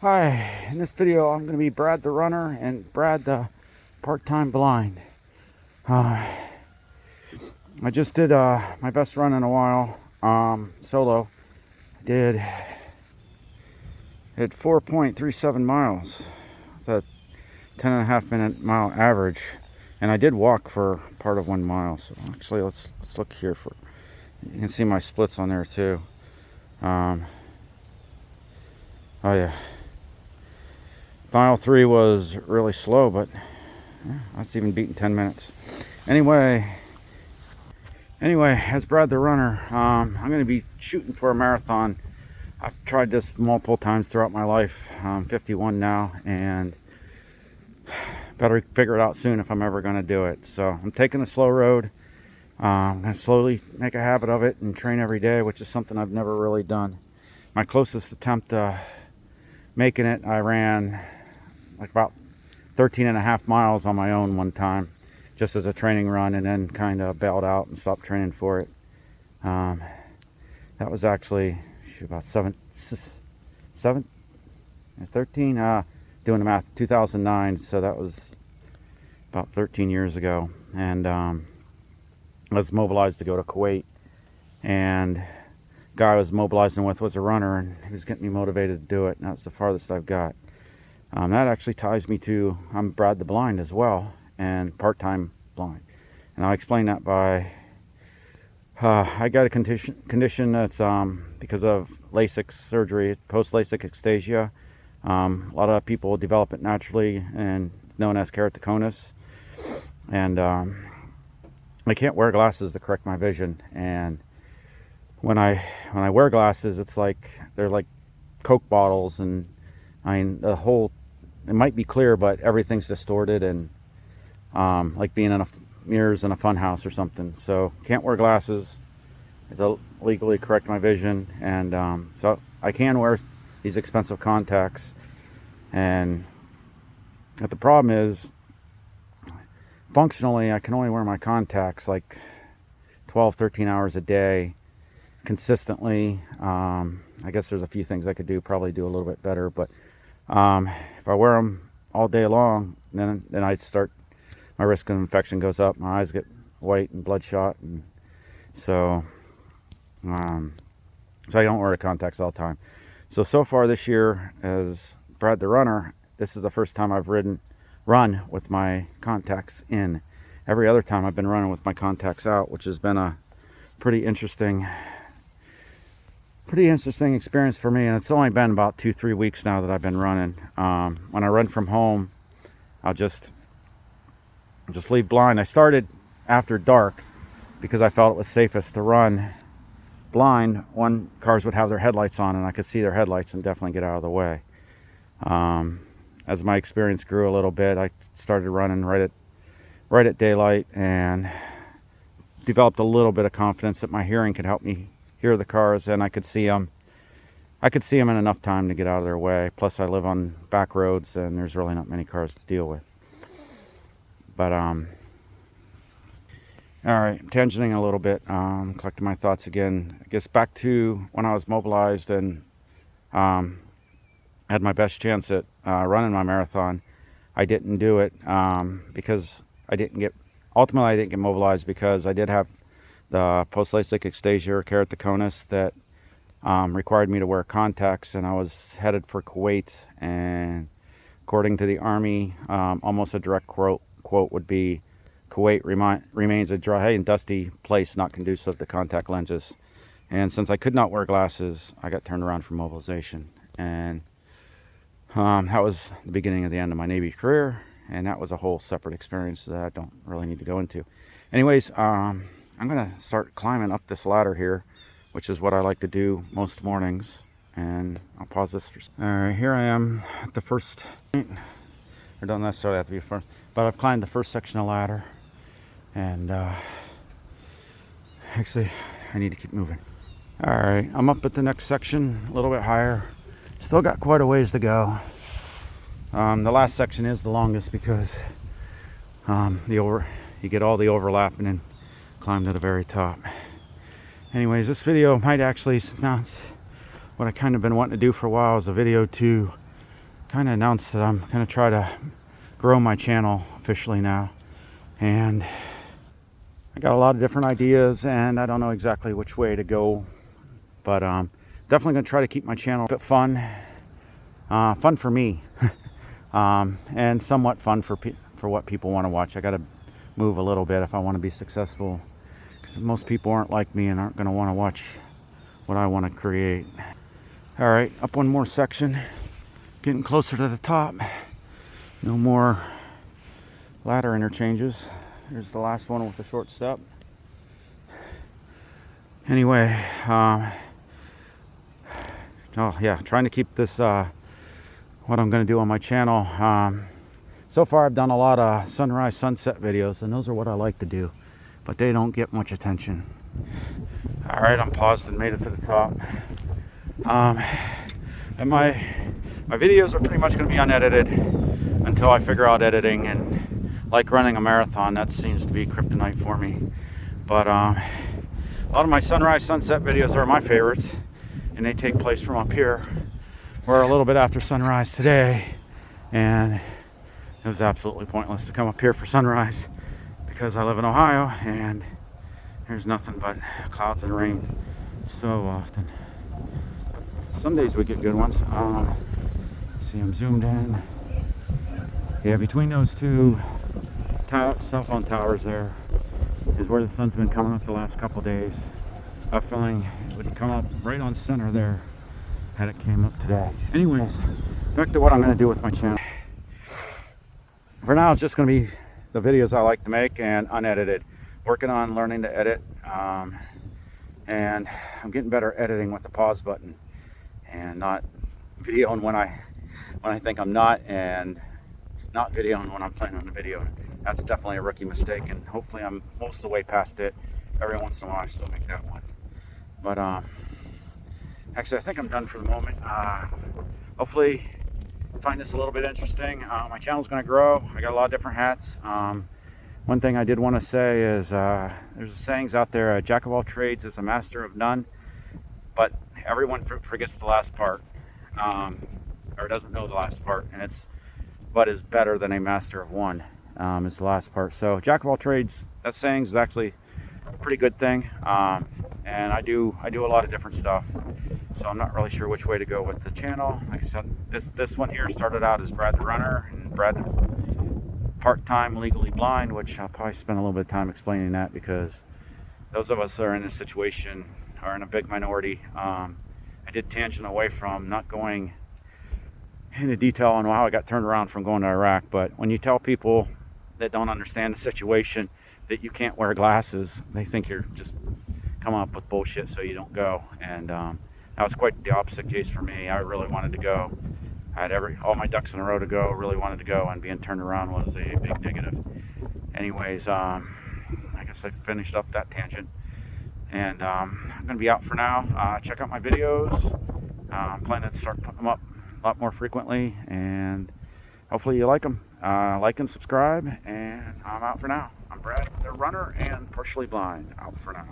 Hi, in this video I'm going to be Brad the runner and Brad the part-time blind. I just did my best run in a while, solo. Did 4.37 miles with a 10.5 minute mile average, and I did walk for part of 1 mile. So actually, let's look here for. You can see my splits on there too. Oh yeah. Mile 3 was really slow, but yeah, that's even beating 10 minutes. Anyway, as Brad the runner, I'm going to be shooting for a marathon. I've tried this multiple times throughout my life. I'm 51 now, and better figure it out soon if I'm ever going to do it. So I'm taking a slow road. I'm going to slowly make a habit of it and train every day, which is something I've never really done. My closest attempt making it, I ran like about 13.5 miles on my own one time, just as a training run, and then kind of bailed out and stopped training for it. That was actually about 13, doing the math, 2009, so that was about 13 years ago. And I was mobilized to go to Kuwait, and the guy I was mobilizing with was a runner, and he was getting me motivated to do it, and that's the farthest I've got. That actually ties me to, I'm Brad the blind as well, and part-time blind. And I'll explain that by, I got a condition that's because of LASIK surgery, post-LASIK ectasia. A lot of people develop it naturally, and it's known as keratoconus. And I can't wear glasses to correct my vision. And when I wear glasses, it's like they're like Coke bottles, and I mean it might be clear, but everything's distorted, and like being in mirrors in a fun house or something. So can't wear glasses to legally correct my vision, and so I can wear these expensive contacts. And the problem is, functionally, I can only wear my contacts like 12-13 hours a day consistently. I guess there's a few things I could probably do a little bit better, but if I wear them all day long, then I'd start, my risk of infection goes up, my eyes get white and bloodshot, and so I don't wear the contacts all the time. So far this year, as Brad the runner, this is the first time I've run with my contacts in. Every other time I've been running with my contacts out, which has been a pretty interesting experience for me. And it's only been about 2-3 weeks now that I've been running. When I run from home, I'll just leave blind. I started after dark because I felt it was safest to run blind when cars would have their headlights on and I could see their headlights and definitely get out of the way. As my experience grew a little bit, I started running right at daylight, and developed a little bit of confidence that my hearing could help me hear the cars, and I could see them in enough time to get out of their way. Plus I live on back roads, and there's really not many cars to deal with. But all right, I'm tangenting a little bit, collecting my thoughts again. I guess back to when I was mobilized and had my best chance at running my marathon. I didn't do it because I didn't get mobilized because I did have the post-LASIK ectasia or keratoconus that required me to wear contacts, and I was headed for Kuwait. And according to the Army, almost a direct quote would be, Kuwait remains a dry and dusty place not conducive to contact lenses. And since I could not wear glasses, I got turned around for mobilization. And that was the beginning of the end of my Navy career, and that was a whole separate experience that I don't really need to go into. Anyways, I'm going to start climbing up this ladder here, which is what I like to do most mornings. And I'll pause this for. All right, here I am at the first. It don't necessarily have to be first, but I've climbed the first section of ladder, and actually, I need to keep moving. All right, I'm up at the next section, a little bit higher. Still got quite a ways to go. The last section is the longest because you get all the overlap and then climb to the very top. Anyways, this video might actually announce what I kind of been wanting to do for a while, is a video to kind of announced that I'm going to try to grow my channel officially now. And I got a lot of different ideas, and I don't know exactly which way to go. But definitely going to try to keep my channel a bit fun. Fun for me. And somewhat fun for what people want to watch. I got to move a little bit if I want to be successful, because most people aren't like me and aren't going to want to watch what I want to create. All right, up one more section, getting closer to the top. No more ladder interchanges. Here's the last one with the short step. Anyway, oh yeah, trying to keep this what I'm going to do on my channel. So far I've done a lot of sunrise sunset videos, and those are what I like to do, but they don't get much attention. All right, I'm paused and made it to the top. And my videos are pretty much going to be unedited until I figure out editing, and like running a marathon, that seems to be kryptonite for me. But a lot of my sunrise sunset videos are my favorites, and they take place from up here. We're a little bit after sunrise today, and it was absolutely pointless to come up here for sunrise because I live in Ohio and there's nothing but clouds and rain so often. Some days we get good ones. Let's see, I'm zoomed in. Yeah, between those two cell phone towers there is where the sun's been coming up the last couple days. I have a feeling it would come up right on center there had it came up today. Anyways, back to what I'm going to do with my channel. For now, it's just going to be the videos I like to make and unedited. Working on learning to edit, and I'm getting better at editing with the pause button and not videoing when I think I'm not, and not videoing when I'm planning on the video. That's definitely a rookie mistake, and hopefully I'm most of the way past it. Every once in a while I still make that one. But actually I think I'm done for the moment. Hopefully you find this a little bit interesting. My channel's going to grow. I got a lot of different hats. One thing I did want to say is there's sayings out there, a jack of all trades is a master of none, but everyone forgets the last part, or doesn't know the last part, and it's but is better than a master of one, is the last part. So jack of all trades, that saying is actually a pretty good thing, and I do a lot of different stuff, so I'm not really sure which way to go with the channel. Like I said, this one here started out as Brad the Runner, and Brad part-time legally blind, which I'll probably spend a little bit of time explaining that, because those of us that are in this situation are in a big minority. I did tangent away from not going into detail on how I got turned around from going to Iraq, but when you tell people that don't understand the situation that you can't wear glasses, they think you're just coming up with bullshit so you don't go. And that was quite the opposite case for me. I really wanted to go. I had all my ducks in a row to go, really wanted to go, and being turned around was a big negative. Anyways, I guess I finished up that tangent, and I'm going to be out for now. Check out my videos. I'm planning to start putting them up a lot more frequently, and hopefully you like them. Like and subscribe, and I'm out for now. I'm Brad the Runner and partially blind. Out for now.